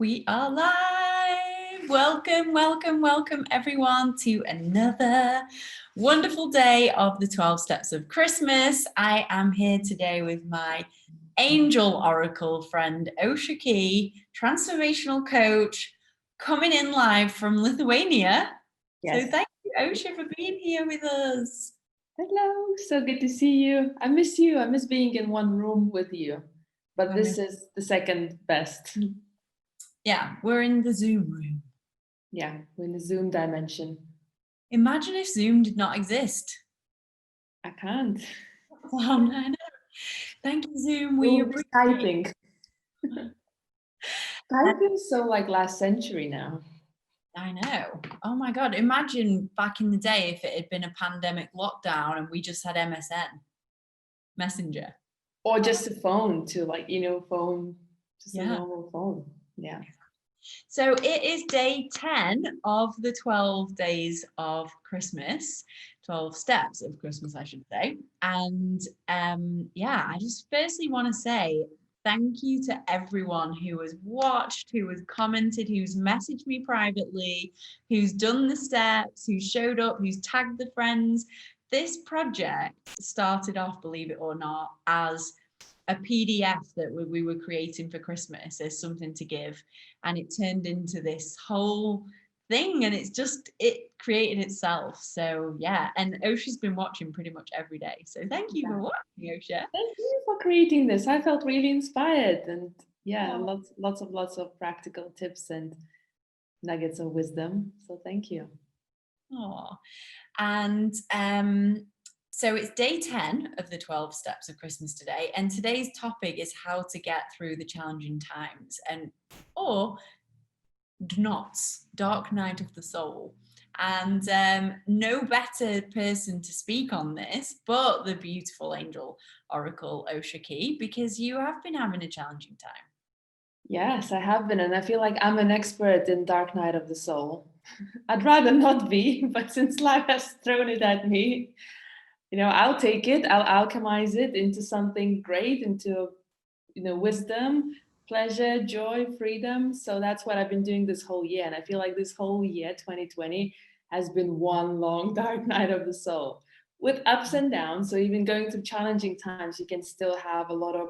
We are live. Welcome everyone to another wonderful day of the 12 Steps of Christmas. I am here today with my angel oracle friend, Osha Key, transformational coach, coming in live from Lithuania. Yes. So thank you, Osha, for being here with us. Hello, so good to see you. I miss you. I miss being in one room with you. But this is the second best. Yeah, we're in the Zoom room. Yeah, we're in the Zoom dimension. Imagine if Zoom did not exist. I can't. Oh, no. Thank you, Zoom. We appreciate typing. Typing is so like last century now. I know. Oh my God. Imagine back in the day if it had been a pandemic lockdown and we just had MSN, Messenger. Or just a phone to phone, just a normal phone. Yeah. So it is day 10 of the 12 days of Christmas, 12 steps of Christmas, I should say. And I just firstly want to say thank you to everyone who has watched, who has commented, who's messaged me privately, who's done the steps, who showed up, who's tagged the friends. This project started off, believe it or not, as a PDF that we were creating for Christmas as something to give, and it turned into this whole thing, and it created itself. So yeah, and Osha's been watching pretty much every day, so thank you for watching, Osha. Thank you for creating this. I felt really inspired, and lots of practical tips and nuggets of wisdom, so thank you. And so it's day 10 of the 12 steps of Christmas today, and today's topic is how to get through the challenging times, or knots, dark night of the soul. And no better person to speak on this but the beautiful angel oracle Osha Key, because you have been having a challenging time. Yes, I have been, and I feel like I'm an expert in dark night of the soul. I'd rather not be, but since life has thrown it at me, I'll take it, I'll alchemize it into something great, into wisdom, pleasure, joy, freedom. So that's what I've been doing this whole year. And I feel like this whole year, 2020, has been one long dark night of the soul with ups and downs. So even going through challenging times, you can still have a lot of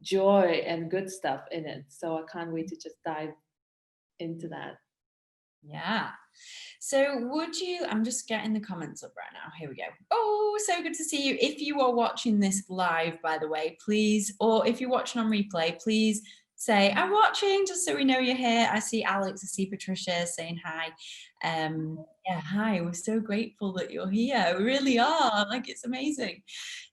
joy and good stuff in it. So I can't wait to just dive into that. Yeah. So I'm just getting the comments up right now. Here we go. Oh, so good to see you. If you are watching this live, by the way, please, or if you're watching on replay, please say, I'm watching, just so we know you're here. I see Alex, I see Patricia saying hi. Hi. We're so grateful that you're here. We really are. Like, it's amazing.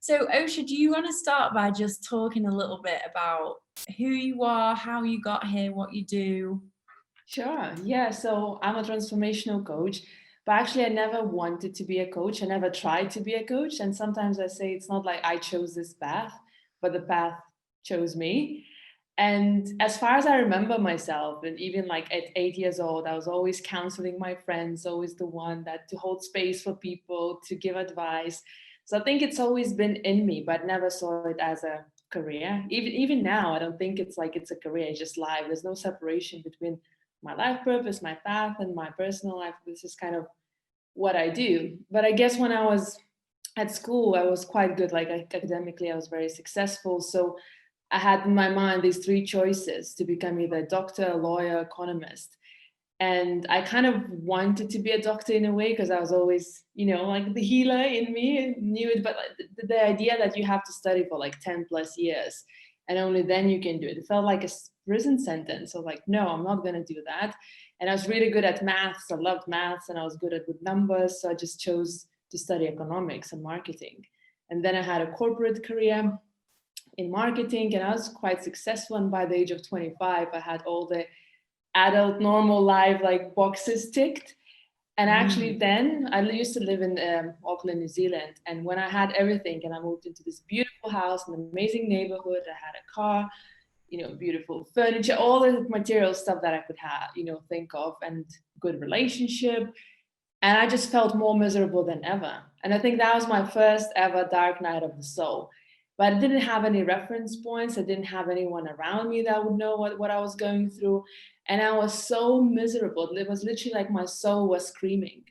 So, Osha, do you want to start by just talking a little bit about who you are, how you got here, what you do? Sure. Yeah. So I'm a transformational coach, but actually I never wanted to be a coach. I never tried to be a coach. And sometimes I say it's not like I chose this path, but the path chose me. And as far as I remember myself, and even like at 8 years old, I was always counseling my friends, always the one that to hold space for people, to give advice. So I think it's always been in me, but never saw it as a career. Even now, I don't think it's like it's a career, it's just life. There's no separation between my life purpose, my path, and my personal life. This is kind of what I do. But I guess when I was at school, I was quite good. Like academically, I was very successful. So I had in my mind these three choices to become either a doctor, a lawyer, economist. And I kind of wanted to be a doctor in a way because I was always, like the healer in me and knew it. But the idea that you have to study for like 10 plus years and only then you can do it, it felt like a prison sentence. So like, no, I'm not going to do that. And I was really good at maths. I loved maths and I was good with numbers. So I just chose to study economics and marketing. And then I had a corporate career in marketing and I was quite successful. And by the age of 25, I had all the adult normal life like boxes ticked. And actually then I used to live in Auckland, New Zealand. And when I had everything and I moved into this beautiful house, an amazing neighborhood, I had a car, beautiful furniture, all the material stuff that I could have, think of, and good relationship. And I just felt more miserable than ever. And I think that was my first ever dark night of the soul. but I didn't have any reference points. I didn't have anyone around me that would know what I was going through. And I was so miserable. It was literally like my soul was screaming.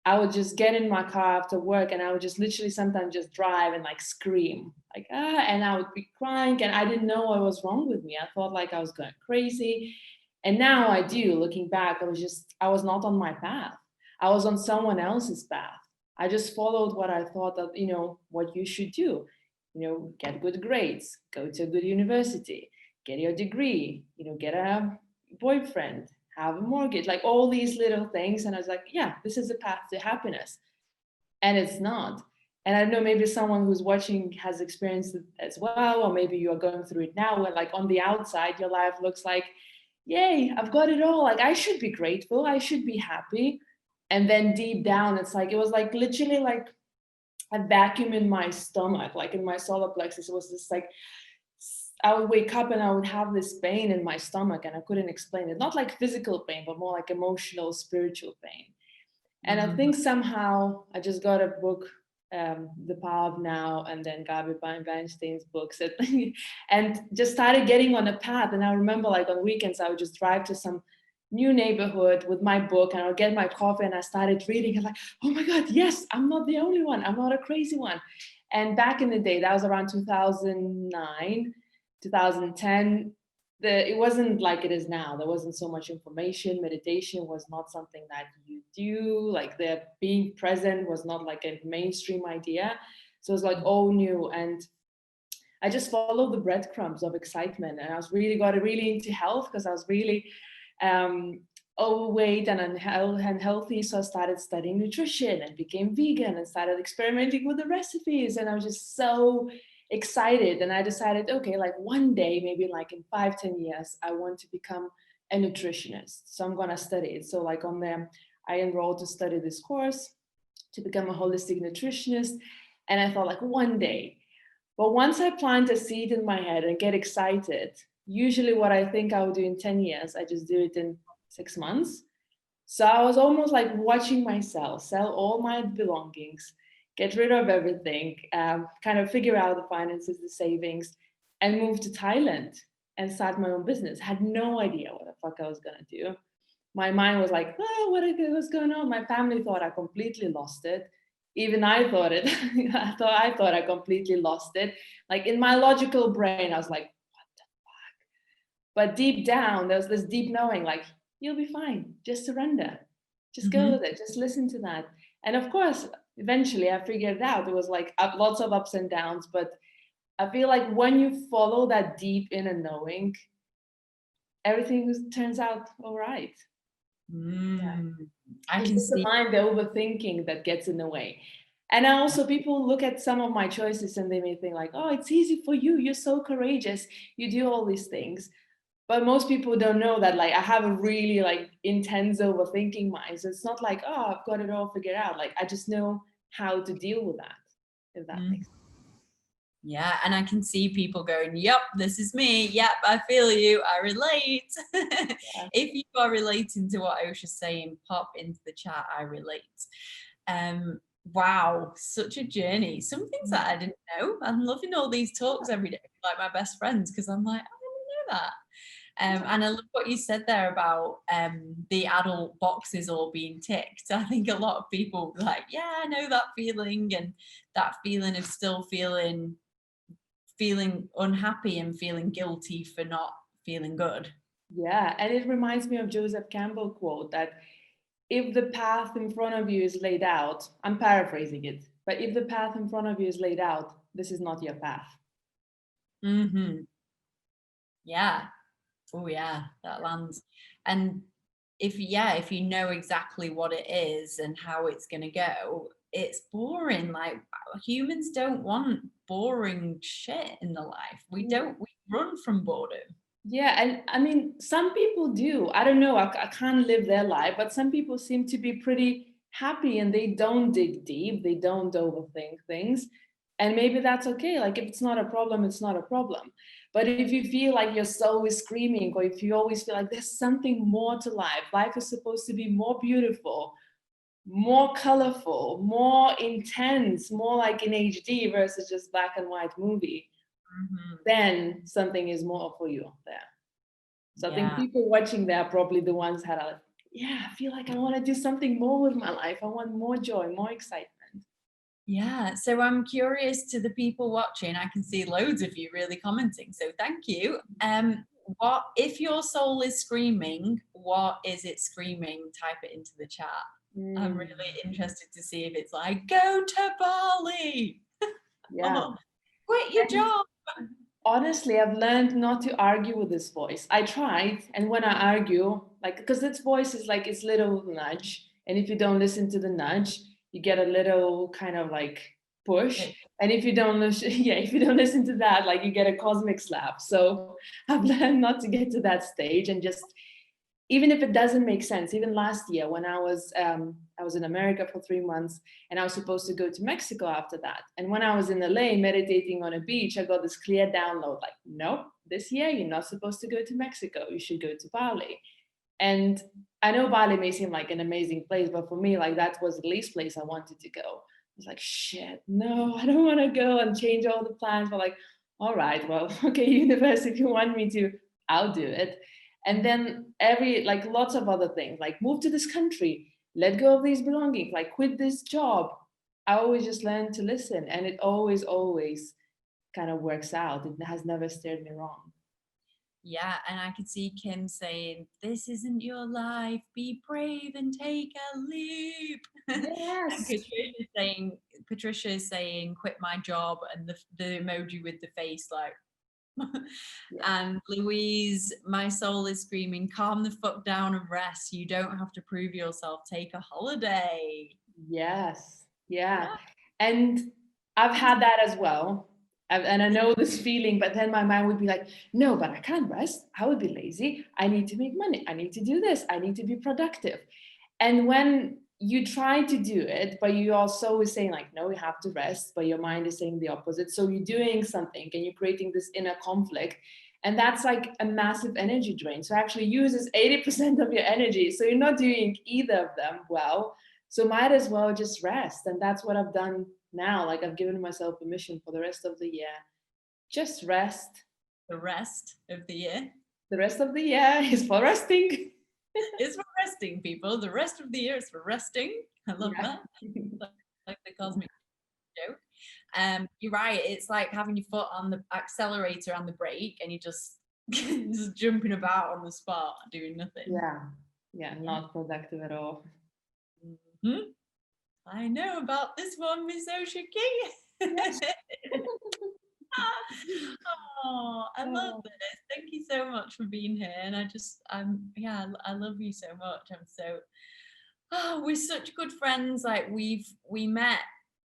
I would just get in my car after work and I would just literally sometimes just drive and like scream, like, ah, and I would be crying and I didn't know what was wrong with me. I thought like I was going crazy. And now I do, looking back, I was not on my path. I was on someone else's path. I just followed what I thought that, what you should do. Get good grades, go to a good university, get your degree, get a boyfriend, have a mortgage, like all these little things. And I was like, yeah, this is the path to happiness. And it's not. And I don't know, maybe someone who's watching has experienced it as well, or maybe you are going through it now, where like on the outside, your life looks like, yay, I've got it all. Like I should be grateful, I should be happy. And then deep down, it's like, it was like literally like a vacuum in my stomach, like in my solar plexus. It was just like, I would wake up and I would have this pain in my stomach and I couldn't explain it. Not like physical pain, but more like emotional, spiritual pain. And I think somehow I just got a book, The Power of Now, and then Gabi Weinstein's books, and just started getting on a path. And I remember like on weekends, I would just drive to some new neighborhood with my book and I would get my coffee and I started reading and like, oh my God, yes, I'm not the only one. I'm not a crazy one. And back in the day, that was around 2009, 2010, it wasn't like it is now. There wasn't so much information. Meditation was not something that you do. Like the being present was not like a mainstream idea. So it was like all new. And I just followed the breadcrumbs of excitement. And I was got really into health because I was really overweight and unhealthy. So I started studying nutrition and became vegan and started experimenting with the recipes. And I was just so excited. And I decided, okay, like one day, maybe like in 5-10 years, I want to become a nutritionist. So I'm going to study it. So like on there, I enrolled to study this course to become a holistic nutritionist. And I thought like one day. But once I plant a seed in my head and get excited, usually what I think I would do in 10 years, I just do it in 6 months. So I was almost like watching myself sell all my belongings, get rid of everything, kind of figure out the finances, the savings, and move to Thailand and start my own business. Had no idea what the fuck I was going to do. My mind was like, oh, what's going on? My family thought I completely lost it. Even I thought it. I thought I completely lost it. Like in my logical brain, I was like, what the fuck? But deep down, there was this deep knowing, like, you'll be fine. Just surrender. Just go with it. Just listen to that. And of course, eventually I figured it out. It was like lots of ups and downs, but I feel like when you follow that deep inner knowing, everything turns out all right. I can see the mind, the overthinking that gets in the way. And also people look at some of my choices and they may think like, oh, it's easy for you. You're so courageous. You do all these things. But most people don't know that like I have a really like intense overthinking mind. So it's not like, oh, I've got it all figured out. Like I just know how to deal with that, if that makes sense. Yeah, and I can see people going, yep, this is me. Yep, I feel you. I relate. Yeah. If you are relating to what Osha's saying, pop into the chat. I relate. Wow, such a journey. Some things that I didn't know. I'm loving all these talks every day, like my best friends, because I'm like, I didn't know that. And I love what you said there about the adult boxes all being ticked. I think a lot of people like, yeah, I know that feeling, and that feeling of still feeling unhappy and feeling guilty for not feeling good. Yeah, and it reminds me of Joseph Campbell quote that if the path in front of you is laid out, I'm paraphrasing it, but if the path in front of you is laid out, this is not your path. Yeah. Oh yeah, that lands. And if you know exactly what it is and how it's going to go, it's boring. Like humans don't want boring shit in the life. We run from boredom. Yeah, and I mean, some people do. I don't know, I can't live their life, but some people seem to be pretty happy and they don't dig deep, they don't overthink things. And maybe that's okay. Like if it's not a problem, it's not a problem. But if you feel like your soul is screaming, or if you always feel like there's something more to life, life is supposed to be more beautiful, more colorful, more intense, more like in HD versus just black and white movie, then something is more for you there. So I think people watching there are probably the ones that are like, yeah, I feel like I want to do something more with my life. I want more joy, more excitement. Yeah, so I'm curious to the people watching. I can see loads of you really commenting, so thank you. What if your soul is screaming? What is it screaming? Type it into the chat. I'm really interested to see if it's like, go to Bali. Yeah. Quit your job. Honestly, I've learned not to argue with this voice. I tried, and when I argue, like, because its voice is like its little nudge, and if you don't listen to the nudge, you get a little kind of like push, and if you don't listen, yeah, if you don't listen to that, like you get a cosmic slap. So I've learned not to get to that stage and just, even if it doesn't make sense. Even last year when I was in America for 3 months, and I was supposed to go to Mexico after that. And when I was in LA meditating on a beach, I got this clear download like, nope, this year you're not supposed to go to Mexico. You should go to Bali. And I know Bali may seem like an amazing place, but for me, like that was the least place I wanted to go. I was like, shit, no, I don't want to go and change all the plans. But like, all right, well, okay, universe, if you want me to, I'll do it. And then like lots of other things, like move to this country, let go of these belongings, like quit this job. I always just learn to listen, and it always kind of works out. It has never steered me wrong. Yeah, and I could see Kim saying, this isn't your life, be brave and take a leap. Yes. And Patricia is saying, quit my job, and the emoji with the face like, and Louise, my soul is screaming, calm the fuck down and rest. You don't have to prove yourself. Take a holiday. Yes. Yeah. And I've had that as well. And I know this feeling, but then my mind would be like, no, but I can't rest. I would be lazy. I need to make money. I need to do this. I need to be productive. And when you try to do it, but you also is saying like, no, we have to rest, but your mind is saying the opposite. So you're doing something and you're creating this inner conflict. And that's like a massive energy drain. So actually uses 80% of your energy. So you're not doing either of them well. So might as well just rest. And that's what I've done now. Like I've given myself permission for the rest of the year. Just rest. The rest of the year. The rest of the year is for resting. It's for resting, people. The rest of the year is for resting. I love that. Like the cosmic joke. You're right. It's like having your foot on the accelerator and the brake, and you're just jumping about on the spot, doing nothing. Yeah, not productive at all. Mm-hmm. I know about this one, Miss Osha Key. Oh, I love this. Thank you so much for being here. And I love you so much. We're such good friends. Like we met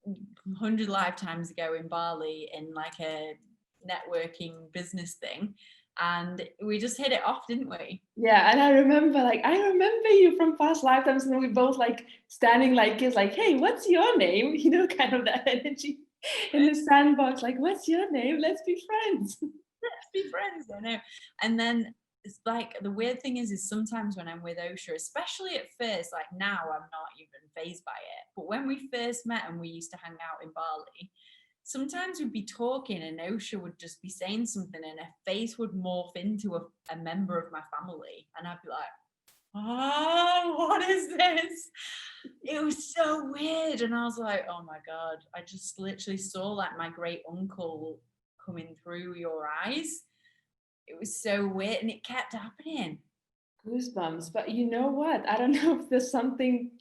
100 lifetimes ago in Bali in like a networking business thing. And we just hit it off, didn't we? Yeah, and I remember you from past lifetimes, and we both like standing like kids, like, hey, what's your name? You know, kind of that energy in the sandbox, like, what's your name? Let's be friends. Let's be friends, I know. And then it's like the weird thing is sometimes when I'm with Osha, especially at first, like now I'm not even fazed by it. But when we first met and we used to hang out in Bali, sometimes we'd be talking and Osha would just be saying something and her face would morph into a member of my family. And I'd be like, oh, what is this? It was so weird. And I was like, oh my God, I just literally saw like my great uncle coming through your eyes. It was so weird and it kept happening. Goosebumps. But you know what? I don't know if there's something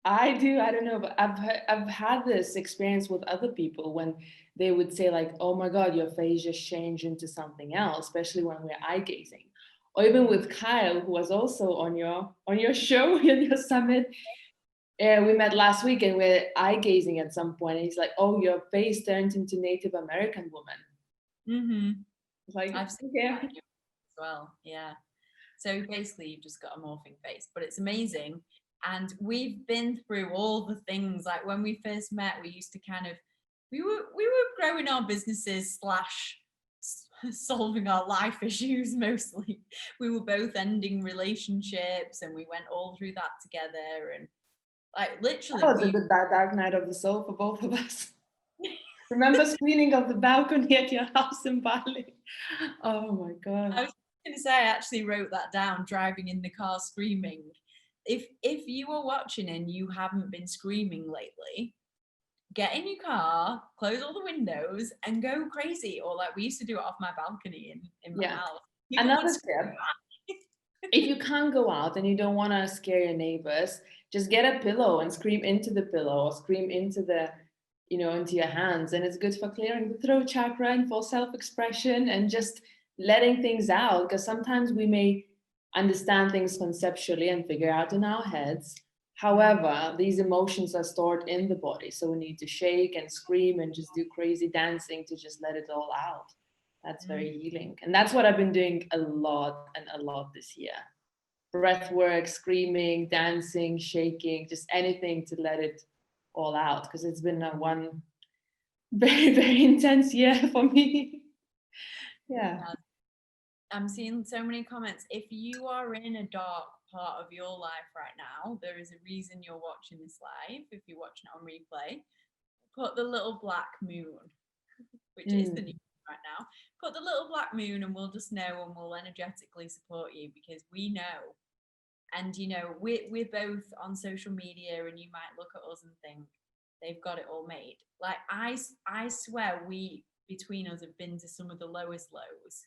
I do. I don't know, but I've had this experience with other people when they would say like, "Oh my God, your face just changed into something else," especially when we're eye gazing. Or even with Kyle, who was also on your show, on your summit. We met last week and we're eye gazing at some point. And he's like, "Oh, your face turned into Native American woman." Mm-hmm. Like, I've seen that as well. Yeah. So basically, you've just got a morphing face, but it's amazing. And we've been through all the things. Like when we first met, we used to we were growing our businesses / solving our life issues mostly. We were both ending relationships, and we went all through that together. And Like literally. That was a good dark night of the soul for both of us. Remember screaming of the balcony at your house in Bali? Oh my God. I was going to say, I actually wrote that down, driving in the car screaming. If you were watching and you haven't been screaming lately, get in your car, close all the windows, and go crazy. Or like we used to do it off my balcony in my house. People Another would tip, if you can't go out and you don't want to scare your neighbors, just get a pillow and scream into the pillow, or scream into the, into your hands. And it's good for clearing the throat chakra and for self-expression and just letting things out. Because sometimes we may understand things conceptually and figure out in our heads. However, these emotions are stored in the body. So we need to shake and scream and just do crazy dancing to just let it all out. That's very healing. And that's what I've been doing a lot this year. Breath work, screaming, dancing, shaking, just anything to let it all out. Because it's been one very, very intense year for me. Yeah. I'm seeing so many comments. If you are in a dark part of your life right now, there is a reason you're watching this live. If you're watching it on replay, put the little black moon, which is the new right now. Put the little black moon and we'll just know, and we'll energetically support you, because we know. And we're both on social media, and you might look at us and think they've got it all made. Like I swear we between us have been to some of the lowest lows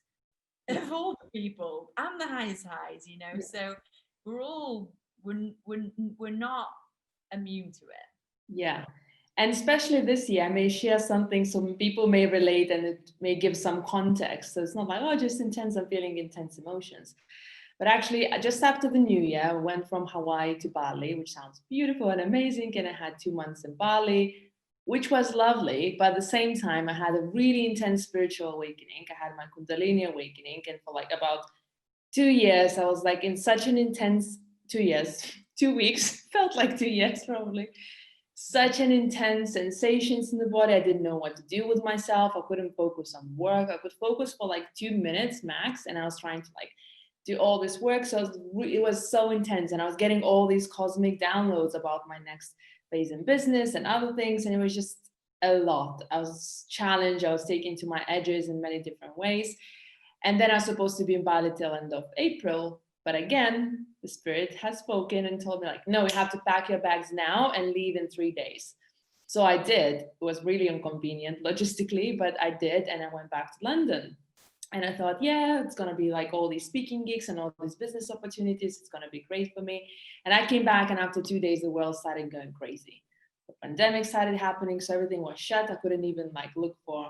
of all the people and the highest highs, Yeah. So we're not immune to it. Yeah. And especially this year, I may share something so people may relate and it may give some context. So it's not like, oh, just intense, I'm feeling intense emotions. But actually, just after the new year, I went from Hawaii to Bali, which sounds beautiful and amazing. And I had 2 months in Bali, which was lovely. But at the same time, I had a really intense spiritual awakening. I had my Kundalini awakening. And for like about 2 years, I was like in such an intense 2 years, 2 weeks, felt like 2 years probably. Such an intense sensations in the body. I didn't know what to do with myself. I couldn't focus on work. I could focus for like 2 minutes max. And I was trying to like do all this work. So it was so intense. And I was getting all these cosmic downloads about my next phase in business and other things. And it was just a lot. I was challenged. I was taken to my edges in many different ways. And then I was supposed to be in Bali till end of April. But again, the spirit has spoken and told me like, no, you have to pack your bags now and leave in 3 days. So I did. It was really inconvenient logistically, but I did. And I went back to London. And I thought, yeah, it's going to be like all these speaking gigs and all these business opportunities. It's going to be great for me. And I came back, and after 2 days, the world started going crazy. The pandemic started happening. So everything was shut. I couldn't even like look for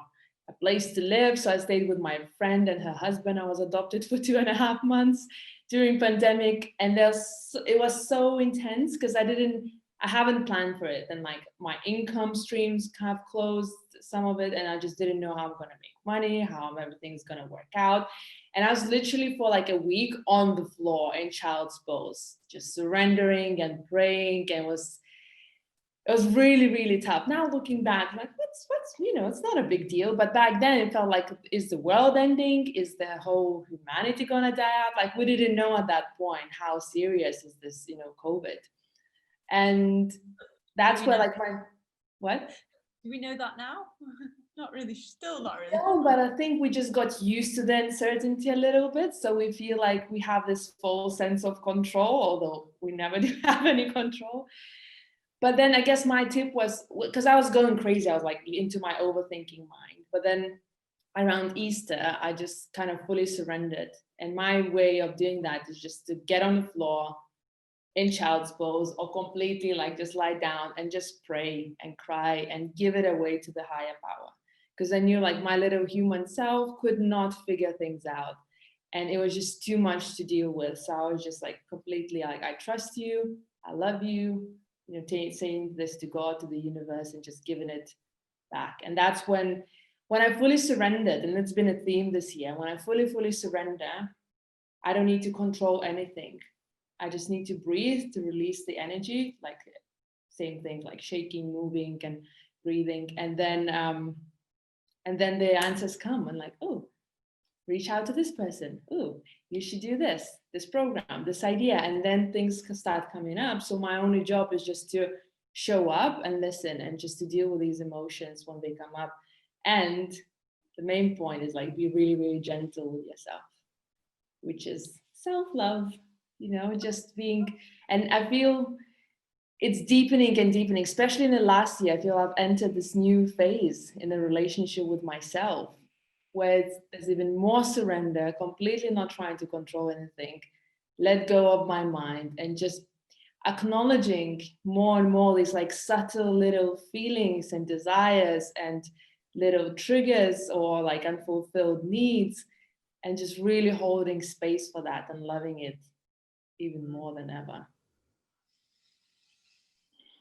a place to live. So I stayed with my friend and her husband. I was adopted for 2.5 months during pandemic. And it was so intense because I haven't planned for it. And like my income streams kind of closed, some of it. And I just didn't know how I'm going to make money, how everything's going to work out. And I was literally for like a week on the floor in child's pose, just surrendering and praying. And it was really, really tough. Now looking back, like what's it's not a big deal. But back then it felt like, is the world ending? Is the whole humanity gonna die out? Like we didn't know at that point how serious is this, COVID. And that's where like what? Do we know that now? Not really, still not really. No, but I think we just got used to the uncertainty a little bit. So we feel like we have this full sense of control, although we never do have any control. But then I guess my tip was, because I was going crazy, I was like into my overthinking mind. But then around Easter, I just kind of fully surrendered. And my way of doing that is just to get on the floor in child's pose or completely like just lie down and just pray and cry and give it away to the higher power. Because I knew like my little human self could not figure things out. And it was just too much to deal with. So I was just like completely like, I trust you, I love you, saying this to God, to the universe, and just giving it back. And that's when I fully surrendered, and it's been a theme this year, when I fully surrender, I don't need to control anything. I just need to breathe to release the energy, like same thing, like shaking, moving, and breathing. And then the answers come, and like, oh, reach out to this person. Ooh, you should do this program, this idea. And then things can start coming up. So my only job is just to show up and listen and just to deal with these emotions when they come up. And the main point is like be really, really gentle with yourself, which is self-love, just being, and I feel it's deepening and deepening, especially in the last year. I feel I've entered this new phase in a relationship with myself where there's even more surrender, completely not trying to control anything, let go of my mind, and just acknowledging more and more these like subtle little feelings and desires and little triggers or like unfulfilled needs, and just really holding space for that and loving it even more than ever.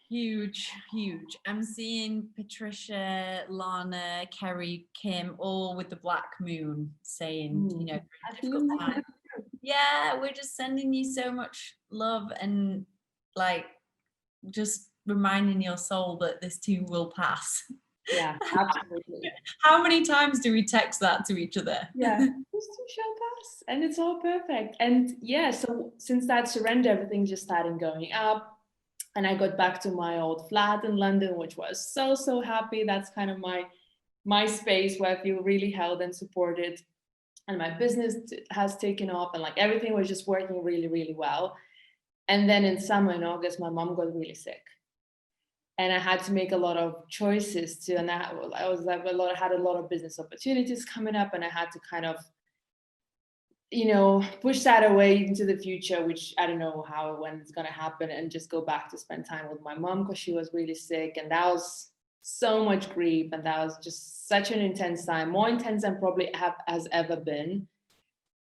Huge, huge. I'm seeing Patricia, Lana, Kerry, Kim, all with the black moon saying, difficult time. Yeah, we're just sending you so much love and like just reminding your soul that this too will pass. Yeah, absolutely. How many times do we text that to each other? Yeah, this too shall pass, and it's all perfect. And yeah, so since that surrender, everything just started going up. And I got back to my old flat in London, which was so happy. That's kind of my space where I feel really held and supported. And my business has taken off, and like everything was just working really, really well. And then in summer, in August, my mom got really sick. And I had to make a lot of choices too. And I had a lot of business opportunities coming up, and I had to kind of push that away into the future, which I don't know how, when it's going to happen, and just go back to spend time with my mom because she was really sick. And that was so much grief. And that was just such an intense time, more intense than probably has ever been.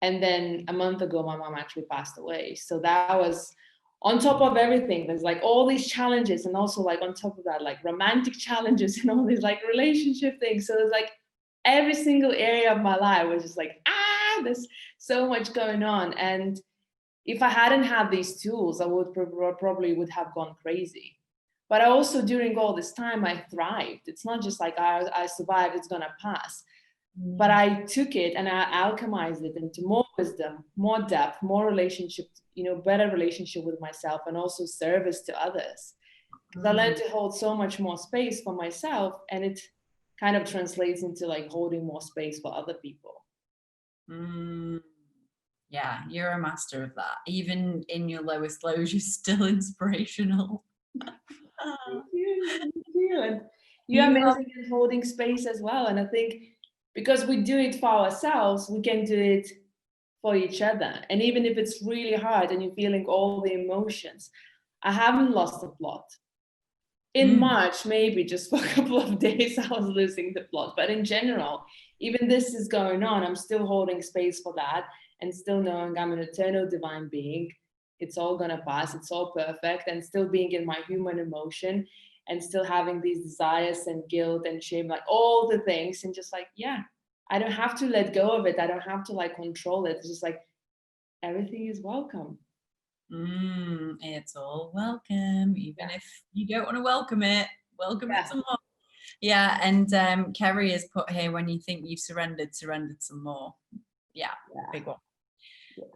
And then a month ago, my mom actually passed away. So that was on top of everything. There's like all these challenges, and also like on top of that, like romantic challenges and all these like relationship things. So there's like every single area of my life was just like, there's so much going on. And if I hadn't had these tools, I would probably would have gone crazy. But I also, during all this time, I thrived. It's not just like I survived, it's gonna pass. But I took it and I alchemized it into more wisdom, more depth, more relationship, better relationship with myself, and also service to others. Because I learned to hold so much more space for myself, and it kind of translates into like holding more space for other people. Yeah, you're a master of that. Even in your lowest lows, you're still inspirational. Thank you. And you're amazing at holding space as well. And I think because we do it for ourselves, we can do it for each other. And even if it's really hard and you're feeling all the emotions, I haven't lost the plot. In March, maybe just for a couple of days, I was losing the plot. But in general, even this is going on, I'm still holding space for that and still knowing I'm an eternal divine being. It's all going to pass. It's all perfect. And still being in my human emotion and still having these desires and guilt and shame, like all the things. And just like, yeah, I don't have to let go of it. I don't have to like control it. It's just like everything is welcome. It's all welcome, even if you don't want to welcome it it some more. Yeah, and Kerry has put here, when you think you've surrendered some more. Yeah, big one.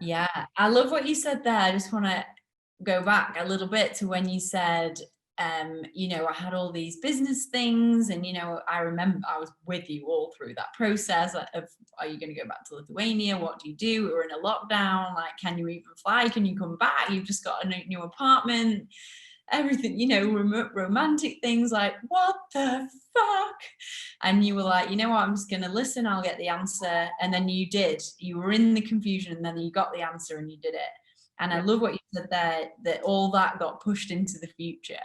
Yeah, I love what you said there. I just want to go back a little bit to when you said, I had all these business things, and I remember I was with you all through that process of, are you going to go back to Lithuania? What do you do? We were in a lockdown. Like, can you even fly? Can you come back? You've just got a new apartment. Everything, romantic things, like, what the fuck? And you were like, you know what, I'm just gonna listen, I'll get the answer. And then you did. You were in the confusion, and then you got the answer and you did it. And I love what you said there, that all that got pushed into the future.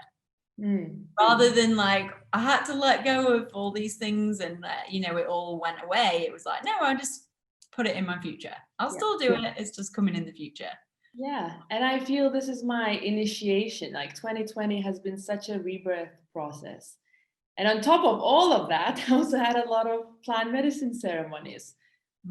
Rather than like, I had to let go of all these things and it all went away. It was like, no, I just put it in my future. I'll still do it. It's just coming in the future. Yeah, and I feel this is my initiation. Like 2020 has been such a rebirth process. And on top of all of that, I also had a lot of plant medicine ceremonies,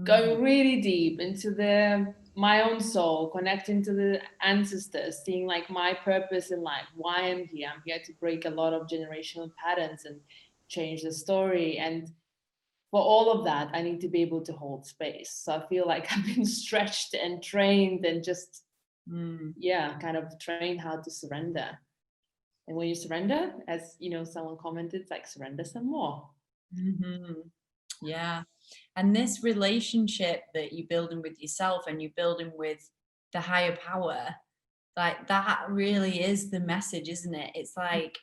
going really deep into my own soul, connecting to the ancestors, seeing like my purpose in life, why I'm here. I'm here to break a lot of generational patterns and change the story. And for all of that, I need to be able to hold space. So I feel like I've been stretched and trained and just, kind of trained how to surrender. And when you surrender, as you know, someone commented, it's like surrender some more. Yeah. And this relationship that you're building with yourself and you're building with the higher power, like that really is the message, isn't it? It's like,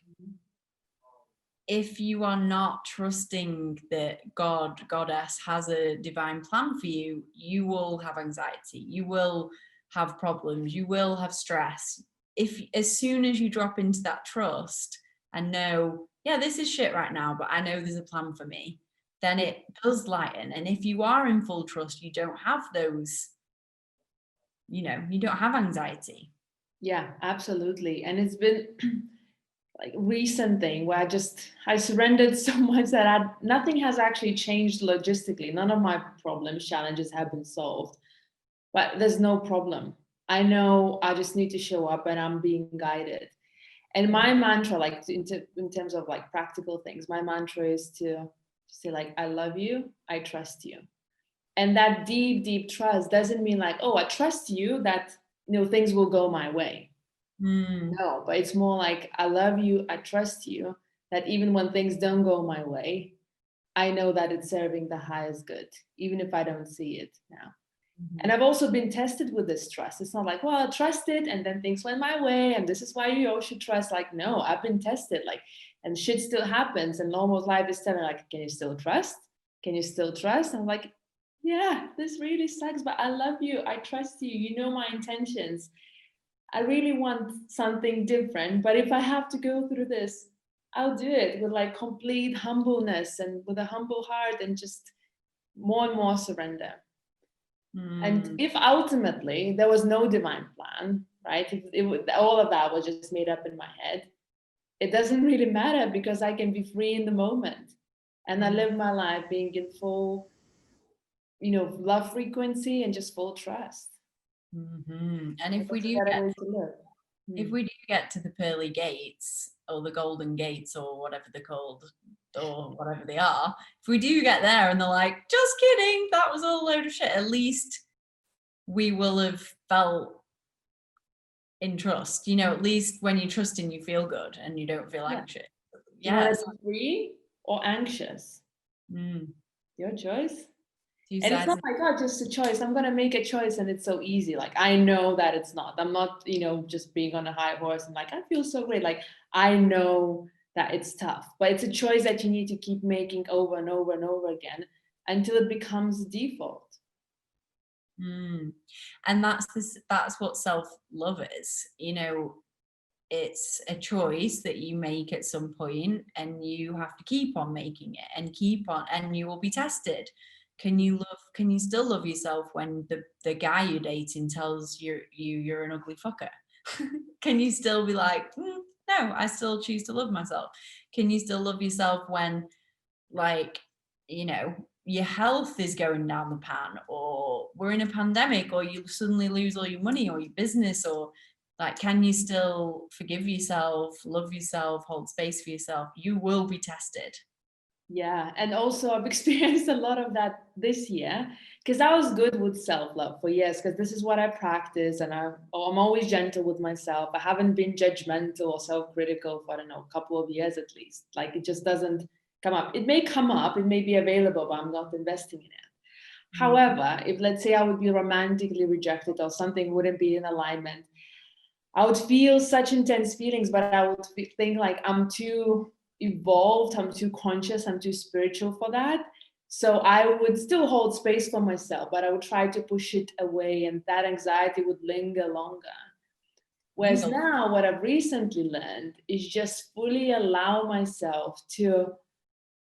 if you are not trusting that God, goddess has a divine plan for you, you will have anxiety, you will have problems, you will have stress. If as soon as you drop into that trust and know, yeah, this is shit right now, but I know there's a plan for me, then it does lighten. And if you are in full trust, you don't have those, you don't have anxiety. Yeah, absolutely. And it's been like recent thing where I surrendered so much that nothing has actually changed logistically. None of my problems, challenges have been solved, but there's no problem. I know I just need to show up and I'm being guided. And my mantra, like in terms of like practical things, my mantra is to say like, I love you, I trust you. And that deep, deep trust doesn't mean like, oh, I trust you that, things will go my way. No, but it's more like, I love you, I trust you, that even when things don't go my way, I know that it's serving the highest good, even if I don't see it now. And I've also been tested with this trust. It's not like, well, I trusted and then things went my way and this is why you all should trust. Like, no, I've been tested, like, and shit still happens. And almost life is telling like, can you still trust? Can you still trust? And I'm like, yeah, this really sucks, but I love you. I trust you. You know my intentions. I really want something different, but if I have to go through this, I'll do it with like complete humbleness and with a humble heart and just more and more surrender. And if ultimately there was no divine plan, right? If all of that was just made up in my head, it doesn't really matter because I can be free in the moment. And I live my life being in full, love frequency and just full trust. And if That's we a do better get way to live. if we do get to the pearly gates or the golden gates or whatever they're called or whatever they are, if we do get there and they're like, just kidding, that was all a load of shit, at least we will have felt in trust. At least when you're trusting, you feel good and you don't feel anxious. Do you want to be free or anxious? Your choice. And it's not like, oh, just a choice. I'm going to make a choice and it's so easy. Like, I know that it's not. I'm not, just being on a high horse and like, I feel so great. Like, I know that it's tough, but it's a choice that you need to keep making over and over and over again until it becomes default. And that's what self-love is. It's a choice that you make at some point and you have to keep on making it and keep on, and you will be tested. Can you still love yourself when the guy you're dating tells you're an ugly fucker? Can you still be like, no, I still choose to love myself? Can you still love yourself when, like, your health is going down the pan, or we're in a pandemic, or you suddenly lose all your money or your business, or like, can you still forgive yourself, love yourself, hold space for yourself? You will be tested. Yeah, and also I've experienced a lot of that this year because I was good with self-love for years because this is what I practice and I'm always gentle with myself. I haven't been judgmental or self-critical for, I don't know, a couple of years at least. Like, it just doesn't come up. It may come up, it may be available, but I'm not investing in it. However, if let's say I would be romantically rejected or something wouldn't be in alignment, I would feel such intense feelings, but I would think like I'm too evolved, I'm too conscious, I'm too spiritual for that. So I would still hold space for myself, but I would try to push it away and that anxiety would linger longer. Whereas now what I've recently learned is just fully allow myself to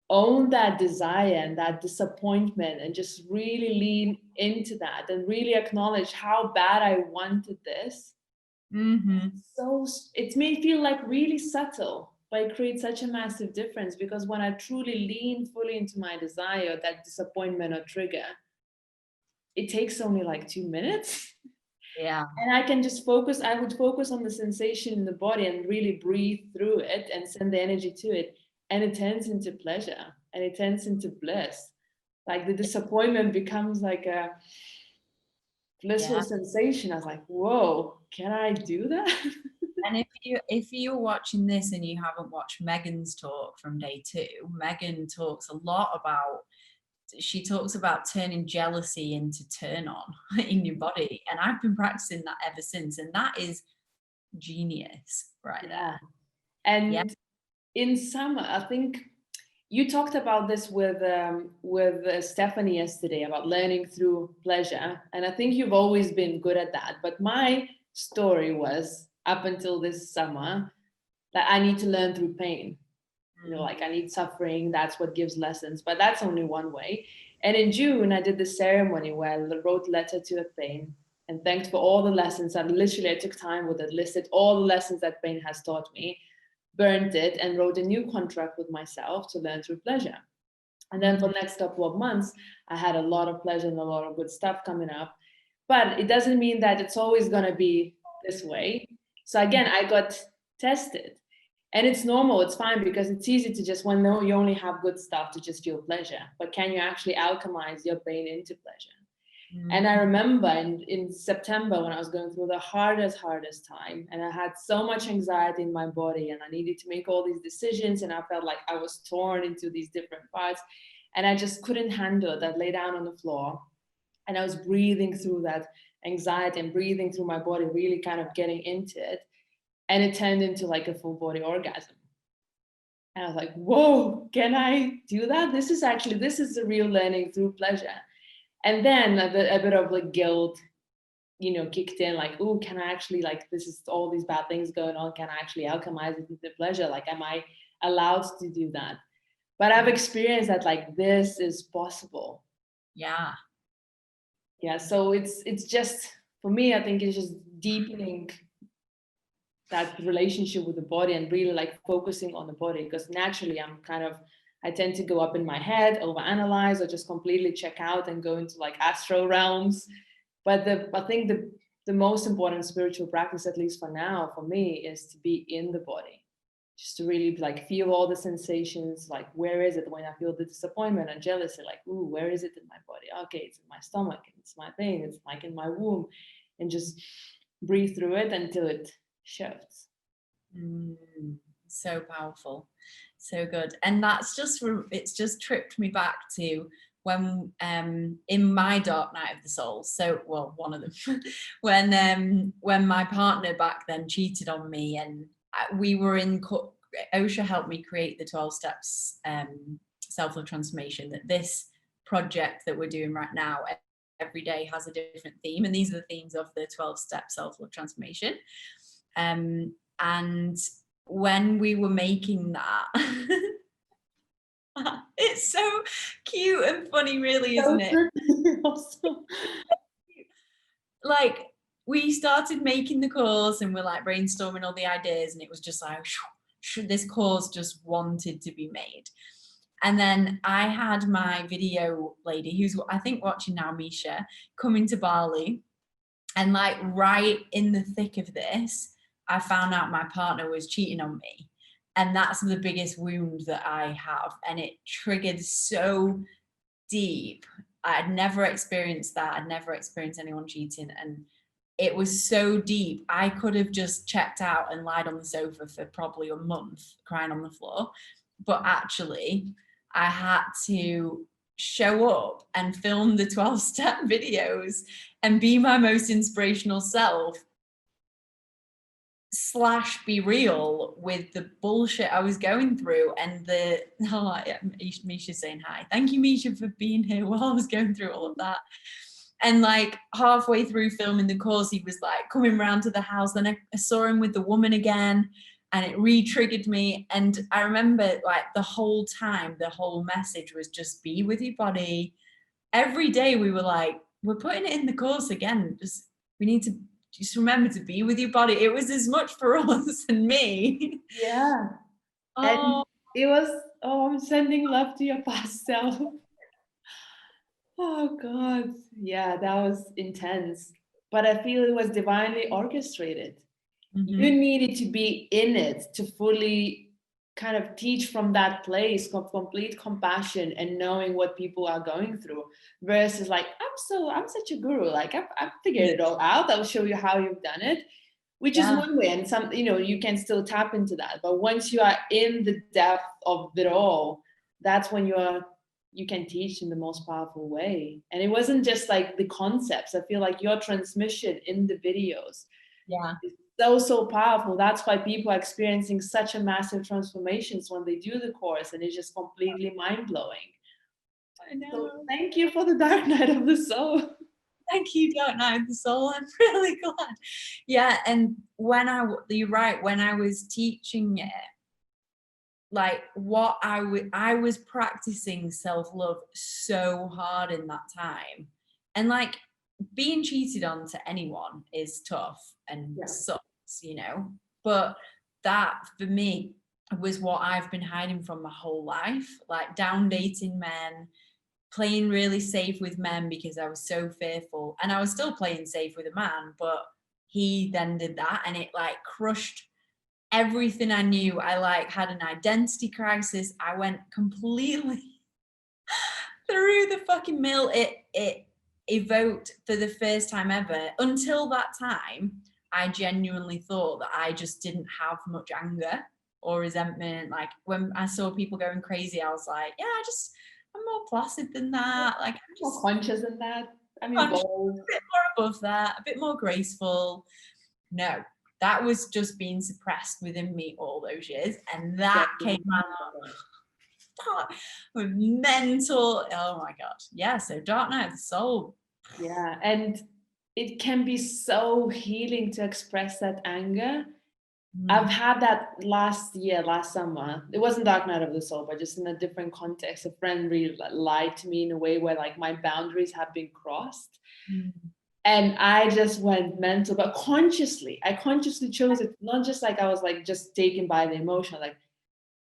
own that desire and that disappointment and just really lean into that and really acknowledge how bad I wanted this. So it may feel like really subtle, but it creates such a massive difference because when I truly lean fully into my desire, that disappointment or trigger, it takes only like 2 minutes. Yeah. And I can just focus, I would focus on the sensation in the body and really breathe through it and send the energy to it. And it turns into pleasure and it turns into bliss. like the disappointment becomes like a blissful Yeah. sensation. I was like, whoa, can I do that? And if you're watching this and you haven't watched Megan's talk from day 2, Megan talks a lot about, she talks about turning jealousy into turn on in your body. And I've been practicing that ever since. And that is genius right there. And Yeah. in summer, I think you talked about this with Stephanie yesterday about learning through pleasure, and I think you've always been good at that. But my story was up until this summer that I need to learn through pain. You know, like I need suffering. That's what gives lessons, but that's only one way. And in June, I did this ceremony where I wrote a letter to a pain and thanked for all the lessons. I took time with it, listed all the lessons that pain has taught me, burned it, and wrote a new contract with myself to learn through pleasure. And then for the next couple of months, I had a lot of pleasure and a lot of good stuff coming up. But it doesn't mean that it's always going to be this way. So again, I got tested. And it's normal, it's fine, because it's easy to just, when no, you only have good stuff, to just feel pleasure. But can you actually alchemize your pain into pleasure? And I remember in September when I was going through the hardest time, and I had so much anxiety in my body, and I needed to make all these decisions, and I felt like I was torn into these different parts, and I just couldn't handle it. I lay down on the floor, and I was breathing through that anxiety and breathing through my body, really kind of getting into it. And it turned into like a full body orgasm. And I was like, whoa, can I do that? This is the real learning through pleasure. And then a bit of like guilt, you know, kicked in, like, oh, can I actually, like, this is all these bad things going on, can I actually alchemize it into pleasure? Like, am I allowed to do that? But I've experienced that, like, this is possible. Yeah. So it's just, for me, I think it's just deepening that relationship with the body and really like focusing on the body, because naturally I tend to go up in my head, overanalyze, or just completely check out and go into like astral realms. But I think the most important spiritual practice, at least for now, for me, is to be in the body, just to really like feel all the sensations. Like, where is it when I feel the disappointment and jealousy? Like, ooh, where is it in my body? Okay, it's in my stomach, it's my pain, it's like in my womb, and just breathe through it until it shifts. So powerful, so good. And it's just tripped me back to when in my dark night of the soul, so, well, one of them, when my partner back then cheated on me, and we were in Osha helped me create the 12 steps self-love transformation, that this project that we're doing right now every day has a different theme, and these are the themes of the 12 step self-love transformation. And when we were making that, it's so cute and funny, really, isn't it? Awesome. Like, we started making the course and we're like brainstorming all the ideas, and it was just like, this course just wanted to be made. And then I had my video lady, who's I think watching now, Misha, coming to Bali, and like right in the thick of this, I found out my partner was cheating on me. And that's the biggest wound that I have. And it triggered so deep. I'd never experienced that. I'd never experienced anyone cheating. And it was so deep. I could have just checked out and lied on the sofa for probably a month, crying on the floor. But actually, I had to show up and film the 12-step videos and be my most inspirational self / be real with the bullshit I was going through. And Misha's saying hi. Thank you, Misha, for being here while I was going through all of that. And like halfway through filming the course, he was like coming around to the house. Then I saw him with the woman again, and it re-triggered me. And I remember like the whole time, the whole message was just be with your body. Every day we were like, we're putting it in the course again. We need to just remember to be with your body. It was as much for us and me. Yeah. Oh. And it was, I'm sending love to your past self. Oh God. Yeah, that was intense. But I feel it was divinely orchestrated. You needed to be in it to fully kind of teach from that place of complete compassion and knowing what people are going through, versus like, I'm such a guru, like I've figured it all out, I'll show you how you've done it, which is one way, and some, you can still tap into that. But once you are in the depth of it all, that's when you can teach in the most powerful way. And it wasn't just like the concepts. I feel like your transmission in the videos is so powerful. That's why people are experiencing such a massive transformations when they do the course, and it's just completely mind-blowing. I know. So thank you for the Dark Night of the Soul. Thank you, Dark Night of the Soul. I'm really glad. Yeah, and you're right, when I was teaching it, like I was practicing self-love so hard in that time. And like being cheated on to anyone is tough and sucks, but that for me was what I've been hiding from my whole life, like down dating men, playing really safe with men because I was so fearful, and I was still playing safe with a man, but he then did that and it like crushed everything I knew. I like had an identity crisis. I went completely through the fucking mill. It evoked for the first time ever. Until that time, I genuinely thought that I just didn't have much anger or resentment. Like when I saw people going crazy, I was like, yeah, I'm more placid than that. Like I'm just more conscious than that. I mean, bold. A bit more above that, a bit more graceful. No, that was just being suppressed within me all those years, and that came out with mental. Oh my god, yeah. So Dark Night of the Soul. Yeah, and it can be so healing to express that anger. I've had that last summer. It wasn't Dark Night of the Soul, but just in a different context. A friend really lied to me in a way where like my boundaries have been crossed. And I just went mental, but I consciously chose it. Not just like I was like just taken by the emotion, like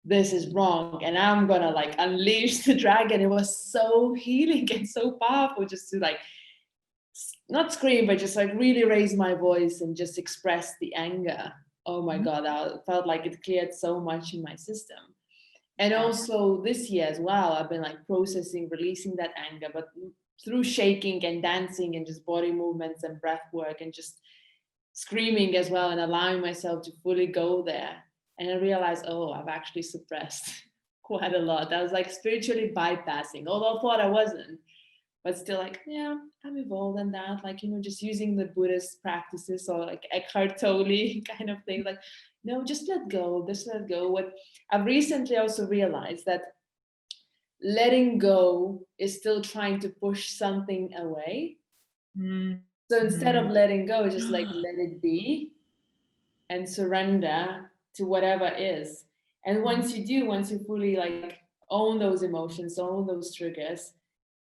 this is wrong and I'm gonna like unleash the dragon. It was so healing and so powerful just to like not scream, but just like really raise my voice and just express the anger. Oh my God, I felt like it cleared so much in my system. And also this year as well, I've been like processing, releasing that anger, but through shaking and dancing and just body movements and breath work and just screaming as well and allowing myself to fully go there. And I realized, I've actually suppressed quite a lot. I was like spiritually bypassing, although I thought I wasn't, but still like, yeah, I'm evolved in that. Like, just using the Buddhist practices or like Eckhart Tolle kind of thing. Like, no, just let go, just let go. What I've recently also realized that letting go is still trying to push something away. So instead of letting go, just like let it be and surrender to whatever is. And once you fully like own those emotions, own those triggers,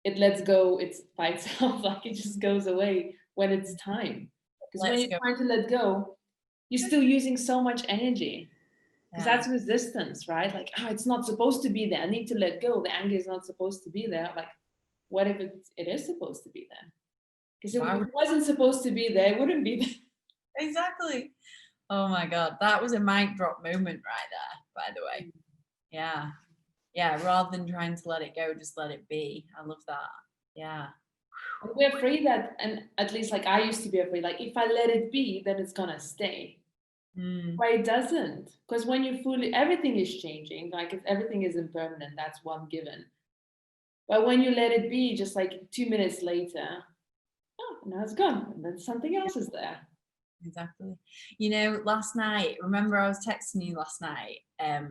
it lets go, it's by itself, like it just goes away when it's time. Because when you're trying to let go, you're still using so much energy. Because that's resistance, right? Like, it's not supposed to be there. I need to let go. The anger is not supposed to be there. Like, what if it is supposed to be there? Because if it wasn't supposed to be there, it wouldn't be there. Exactly. Oh my God, that was a mic drop moment right there, by the way. Yeah. Rather than trying to let it go, just let it be. I love that. Yeah. We're afraid that, and at least like I used to be afraid, like if I let it be, then it's gonna stay. But it doesn't, because when you fully, everything is changing. Like if everything is impermanent, that's one given. But when you let it be, just like 2 minutes later, now it's gone, and then something else is there. Exactly. Last night, remember I was texting you last night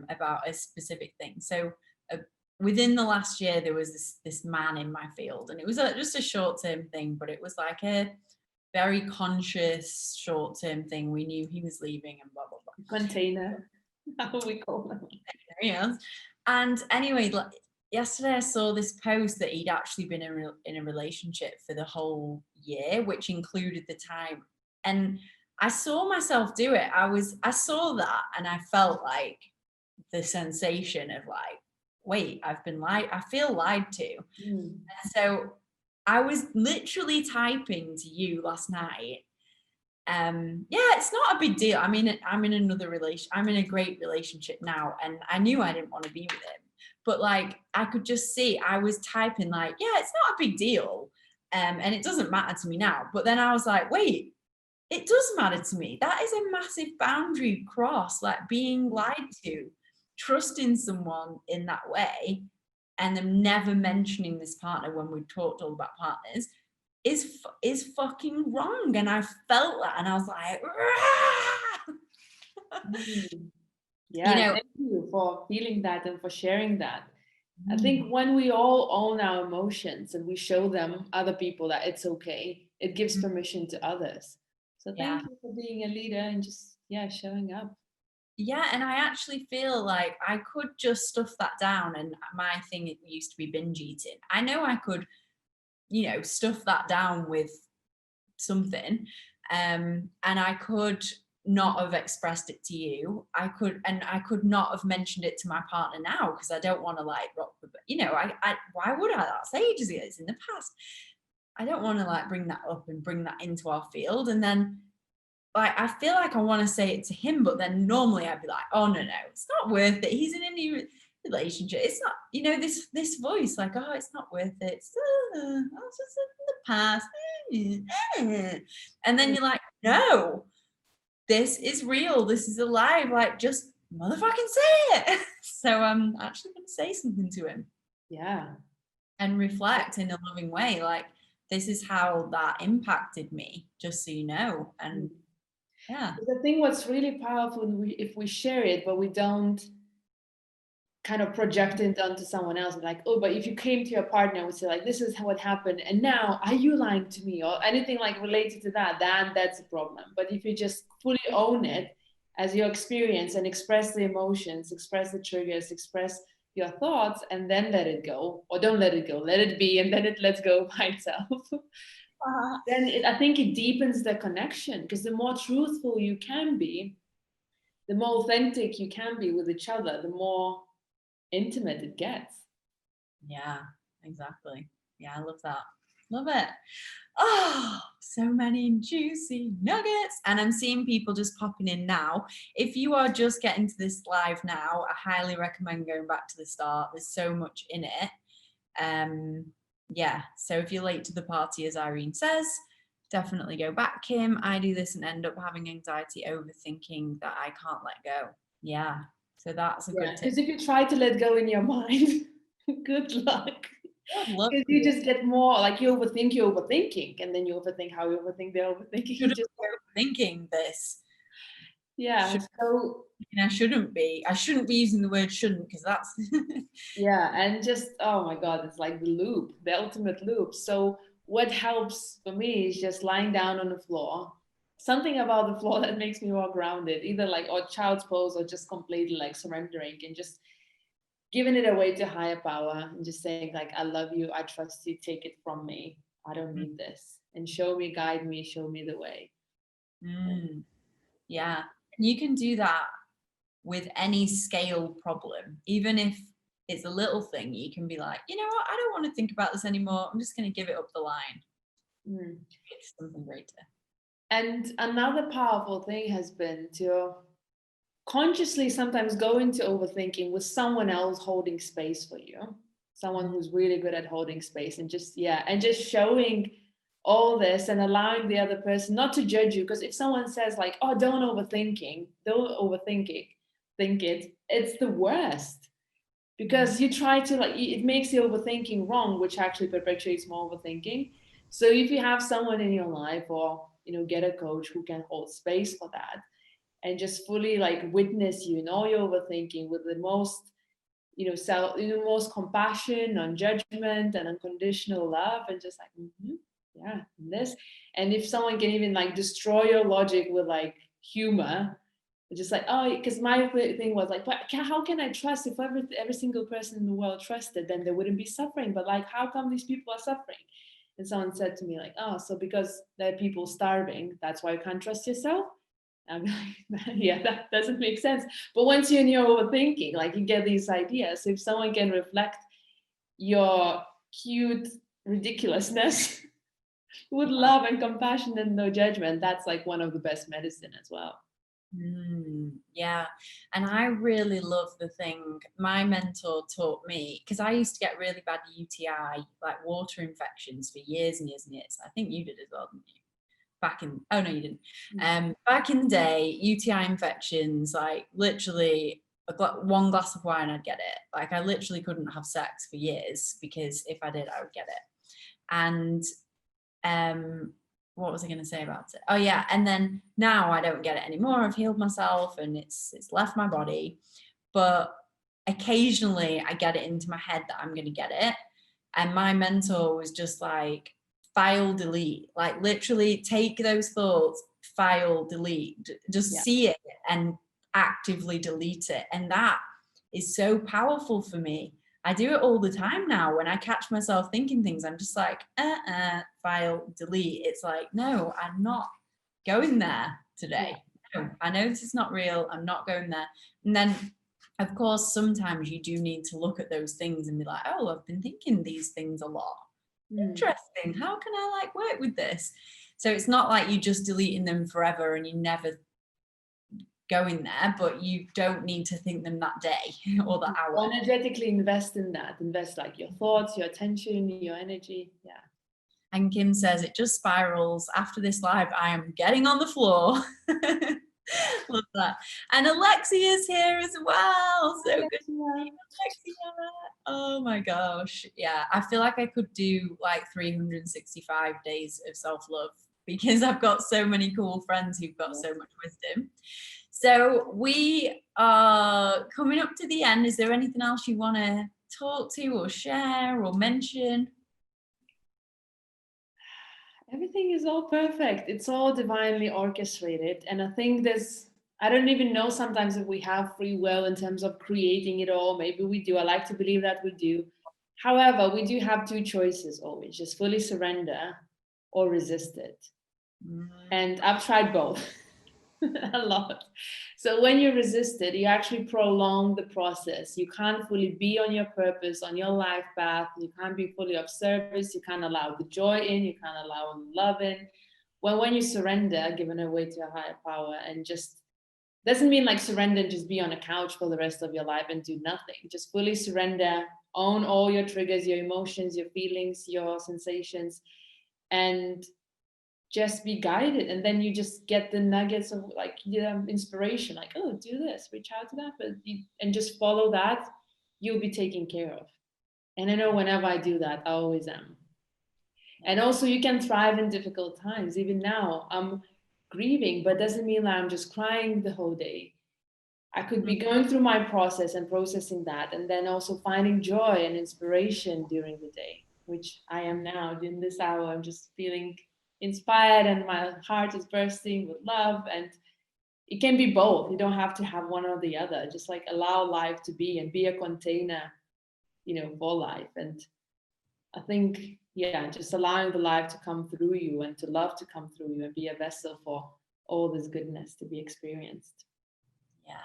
about a specific thing. So within the last year, there was this man in my field, and it was just a short-term thing, but it was like a very conscious short-term thing. We knew he was leaving and blah, blah, blah. Container, how we call them. Yes. And anyway, yesterday I saw this post that he'd actually been in a relationship for the whole year, which included the time. And I saw myself do it. I saw that and I felt like the sensation of like, wait, I've been lied, I feel lied to. And so I was literally typing to you last night, Yeah, it's not a big deal. I mean, I'm in a great relationship now, and I knew I didn't want to be with him, but like I could just see I was typing like, yeah, it's not a big deal, and it doesn't matter to me now. But then I was like, wait, it does matter to me. That is a massive boundary cross, like being lied to, trusting someone in that way, and them never mentioning this partner when we've talked all about partners is fucking wrong. And I felt that, and I was like, Yeah, thank you for feeling that and for sharing that. I think when we all own our emotions and we show them other people that it's okay, it gives permission to others. So yeah. thank you for being a leader and just showing up. Yeah, and I actually feel like I could just stuff that down. And my thing, it used to be binge eating. I know I could, stuff that down with something, and I could not have expressed it to you. I could not have mentioned it to my partner now, because I don't want to like rock the, I why would I? That's ages ago. It's in the past. I don't want to like bring that up and bring that into our field, and then like I feel like I want to say it to him, but then normally I'd be like, oh no, it's not worth it. He's in a new relationship. It's not, this voice like, oh, it's not worth it. It's just in the past. And then you're like, no, this is real. This is alive. Like, just motherfucking say it. So I'm actually going to say something to him. Yeah. And reflect in a loving way. Like, this is how that impacted me, just so you know. And yeah. I think what's really powerful if we share it, but we don't kind of project it onto someone else, like, oh, but if you came to your partner and would say like, this is what happened, and now are you lying to me, or anything like related to that, then that's a problem. But if you just fully own it as your experience and express the emotions, express the triggers, express your thoughts, and then let it go, or don't let it go, let it be, and then it lets go by itself. Then I think it deepens the connection, because the more truthful you can be, the more authentic you can be with each other, the more intimate it gets. Yeah, exactly. Yeah, I love that. Love it. Oh, so many juicy nuggets. And I'm seeing people just popping in now. If you are just getting to this live now, I highly recommend going back to the start. There's so much in it. Yeah, so if you're late to the party, as Irene says, definitely go back, Kim. I do this and end up having anxiety, overthinking that I can't let go. Yeah, so that's a good tip. Because if you try to let go in your mind, good luck. Because you just get more like you overthink your overthinking, and then you overthink how you overthink the overthinking. You just overthinking this. Yeah. So I shouldn't be using the word shouldn't, because that's yeah, and just oh my god, it's like the loop, the ultimate loop. So what helps for me is just lying down on the floor, something about the floor that makes me more grounded, either like or child's pose or just completely like surrendering and just giving it away to higher power and just saying like, I love you, I trust you, take it from me, I don't need this, and show me, guide me, show me the way. Yeah, you can do that with any scale problem. Even if it's a little thing, you can be like, you know what, I don't want to think about this anymore, I'm just going to give it up the line. It's something greater. And another powerful thing has been to consciously sometimes go into overthinking with someone else holding space for you, someone who's really good at holding space, and just showing all this and allowing the other person not to judge you. Because if someone says like, oh, don't overthink it, it's the worst, because you try to like, it makes the overthinking wrong, which actually perpetuates more overthinking. So if you have someone in your life, or get a coach who can hold space for that and just fully like witness you and all your overthinking with the most most compassion, non-judgment, and unconditional love, and just like this. And if someone can even like destroy your logic with like humor, just like, oh, because my thing was like, but how can I trust? If every single person in the world trusted, then they wouldn't be suffering. But like, how come these people are suffering? And someone said to me like, oh, so because there are people starving, that's why you can't trust yourself. I'm like, yeah, that doesn't make sense. But once you're in your overthinking, like you get these ideas. If someone can reflect your cute ridiculousness with love and compassion and no judgment. That's like one of the best medicine as well. Yeah. And I really love the thing my mentor taught me, because I used to get really bad UTI, like water infections, for years and years and years. I think you did as well, didn't you? Oh no, you didn't. Back in the day, UTI infections, like literally one glass of wine, I'd get it. Like I literally couldn't have sex for years because if I did, I would get it. And what was I going to say about it? Oh yeah, and then now I don't get it anymore. I've healed myself and it's left my body, but occasionally I get it into my head that I'm going to get it. And my mentor was just like, file delete, like literally take those thoughts, file delete, just see it and actively delete it. And that is so powerful for me. I do it all the time now. When I catch myself thinking things, I'm just like, file delete. It's like, no, I'm not going there today. No, I know this is not real. I'm not going there. And then of course, sometimes you do need to look at those things and be like, oh, I've been thinking these things a lot. Interesting. How can I like work with this? So it's not like you're just deleting them forever and you never going there, but you don't need to think them that day or that hour. Energetically invest in that. Invest like your thoughts, your attention, your energy. Yeah. And Kim says it just spirals. After this live, I am getting on the floor. Love that. And Alexia is here as well. So good to see Alexia. Oh my gosh. Yeah, I feel like I could do like 365 days of self-love because I've got so many cool friends who've got so much wisdom. So we are coming up to the end. Is there anything else you want to talk to or share or mention? Everything is all perfect. It's all divinely orchestrated. And I think I don't even know sometimes if we have free will in terms of creating it all. Maybe we do. I like to believe that we do. However, we do have two choices always, just fully surrender or resist it. And I've tried both a lot. So when you resist it, you actually prolong the process. You can't fully be on your purpose, on your life path. You can't be fully of service. You can't allow the joy in. You can't allow the love in. When you surrender, giving away to a higher power, and just doesn't mean like surrender and just be on a couch for the rest of your life and do nothing. Just fully surrender, own all your triggers, your emotions, your feelings, your sensations, and just be guided. And then you just get the nuggets of like inspiration, like, oh, do this, reach out to that, and just follow that. You'll be taken care of. And I know whenever I do that, I always am. And also you can thrive in difficult times. Even now I'm grieving, but doesn't mean that I'm just crying the whole day. I could be going through my process and processing that, and then also finding joy and inspiration during the day, which I am now. In this hour, I'm just feeling inspired and my heart is bursting with love. And it can be both. You don't have to have one or the other. Just like allow life to be and be a container, for life. And I think, just allowing the life to come through you and to love to come through you and be a vessel for all this goodness to be experienced. Yeah,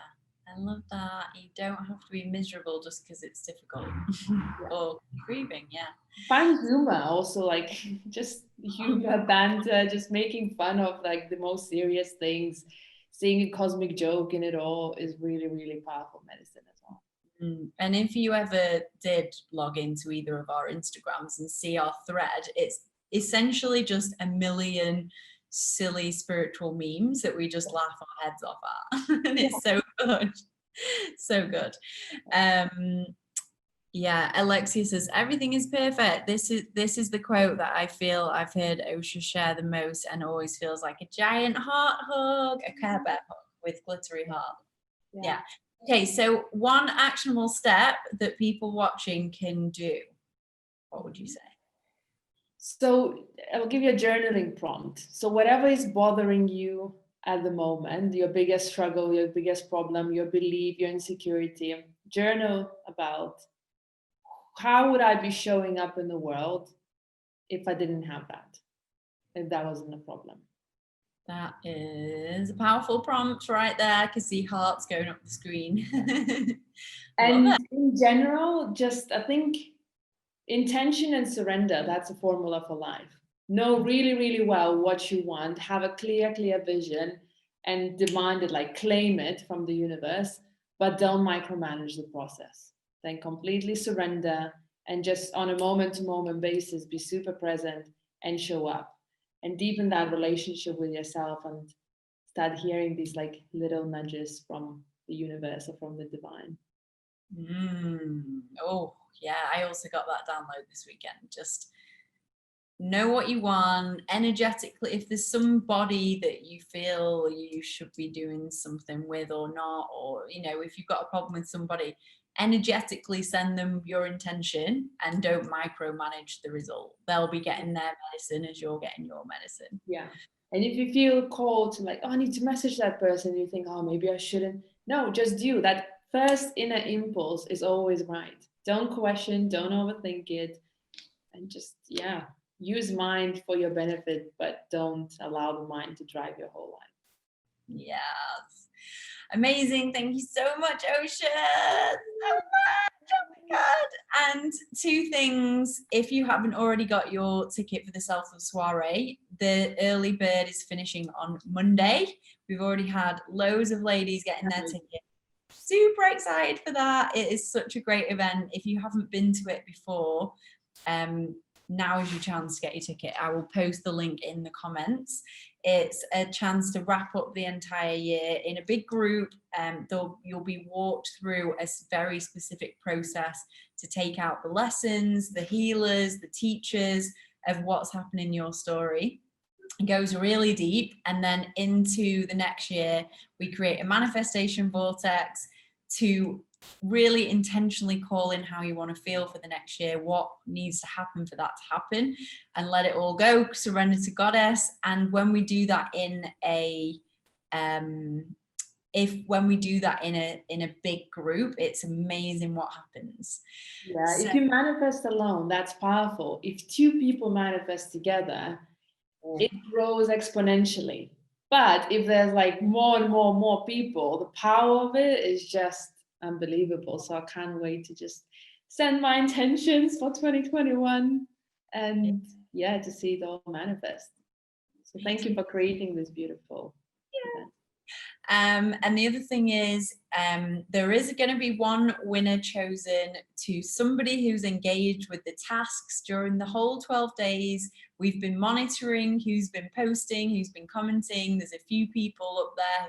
I love that. You don't have to be miserable just because it's difficult or grieving. Yeah. Find humor also, like just humor, banter, just making fun of like the most serious things, seeing a cosmic joke in it all is really, really powerful medicine as well. And if you ever did log into either of our Instagrams and see our thread, it's essentially just a million silly spiritual memes that we just laugh our heads off at. And it's so good. So good. Yeah, Alexia says everything is perfect. This is the quote that I feel I've heard Osha share the most and always feels like a giant heart hug, a Care Bear hug with glittery heart. Yeah. Okay, so one actionable step that people watching can do. What would you say? So I'll give you a journaling prompt. So whatever is bothering you at the moment, your biggest struggle, your biggest problem, your belief, your insecurity, journal about how would I be showing up in the world if I didn't have that, if that wasn't a problem. That is a powerful prompt right there. I can see hearts going up the screen. And in general, just I think intention and surrender, that's a formula for life. know really, really well what you want, have a clear vision, and demand it, like claim it from the universe, but don't micromanage the process. Then completely surrender and just on a moment to moment basis, be super present and show up and deepen that relationship with yourself and start hearing these like little nudges from the universe or from the divine. Oh, yeah. I also got that download this weekend. Just know what you want energetically. If there's somebody that you feel you should be doing something with or not, or, you know, if you've got a problem with somebody, energetically send them your intention and don't micromanage the result. They'll be getting their medicine as you're getting your medicine. Yeah. And if you feel called to like, oh, I need to message that person, you think, oh, maybe I shouldn't. No, just do that. First inner impulse is always right. Don't question, don't overthink it. And just, yeah, use mind for your benefit, but don't allow the mind to drive your whole life. Yes. Amazing. Thank you so much, Osha. So much. Oh my God. And two things. If you haven't already got your ticket for the Self-Love Soiree, the early bird is finishing on Monday. We've already had loads of ladies getting their ticket. Super excited for that. It is such a great event. If you haven't been to it before, now is your chance to get your ticket. I will post the link in the comments. It's a chance to wrap up the entire year in a big group. You'll be walked through a very specific process to take out the lessons, the healers, the teachers of what's happening in your story. It goes really deep, and then into the next year, we create a manifestation vortex to really intentionally call in how you want to feel for the next year, what needs to happen for that to happen, and let it all go, surrender to goddess. And when we do that in a in a big group, it's amazing what happens. Yeah, so, if you manifest alone, that's powerful. If two people manifest together, it grows exponentially. But if there's like more and more people, the power of it is just unbelievable. So I can't wait to just send my intentions for 2021 and yeah, to see it all manifest. So thank you for creating this beautiful event. And the other thing is, there is going to be one winner chosen to somebody who's engaged with the tasks during the whole 12 days. We've been monitoring who's been posting, who's been commenting. There's a few people up there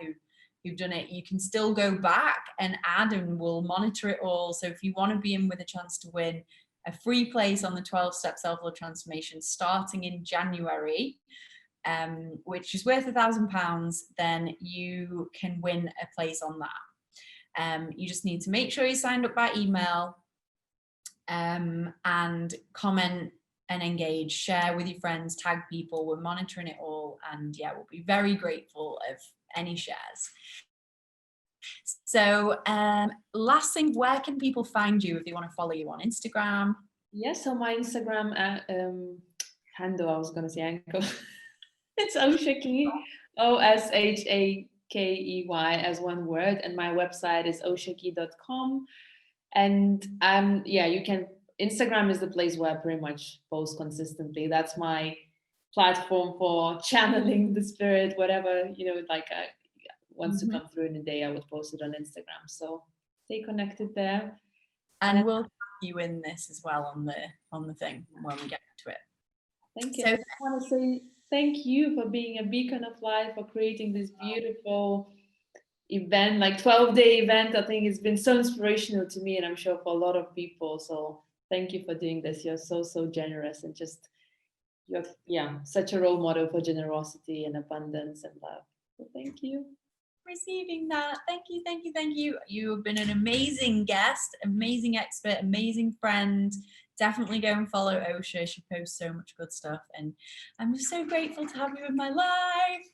who've done it. You can still go back and add, and we'll monitor it all. So if you want to be in with a chance to win a free place on the 12-step self-love transformation starting in January, which is worth £1,000, then you can win a place on that. You just need to make sure you signed up by email, and comment and engage, share with your friends, tag people. We're monitoring it all, and yeah, we'll be very grateful of any shares. So last thing, where can people find you if they want to follow you on Instagram? Yes, so my Instagram handle, I was going to say ankle. It's Osha Key, OSHAKEY as one word, and my website is oshakey.com. And yeah, you can. Instagram is the place where I pretty much post consistently. That's my platform for channeling the spirit, whatever like wants to come through in a day. I would post it on Instagram. So stay connected there. And we'll tag you in this as well on the thing when we get to it. Thank you. So, I just want to say thank you for being a beacon of light, for creating this beautiful event, like 12-day event. I think it's been so inspirational to me, and I'm sure for a lot of people. So thank you for doing this. You're so generous, and just you're such a role model for generosity and abundance and love. So thank you. Receiving that. Thank you. You have been an amazing guest, amazing expert, amazing friend. Definitely go and follow Osha. She posts so much good stuff, and I'm just so grateful to have you in my life.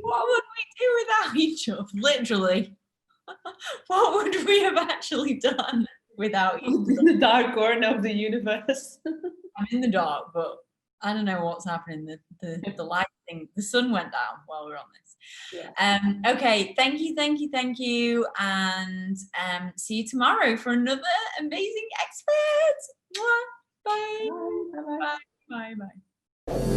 What would we do without each other? Literally. What would we have actually done without you? In the dark corner of the universe. I'm in the dark, but I don't know what's happening. The light thing, the sun went down while we're on this. Yeah. Okay, thank you, and see you tomorrow for another amazing expert. Bye. Bye. Bye.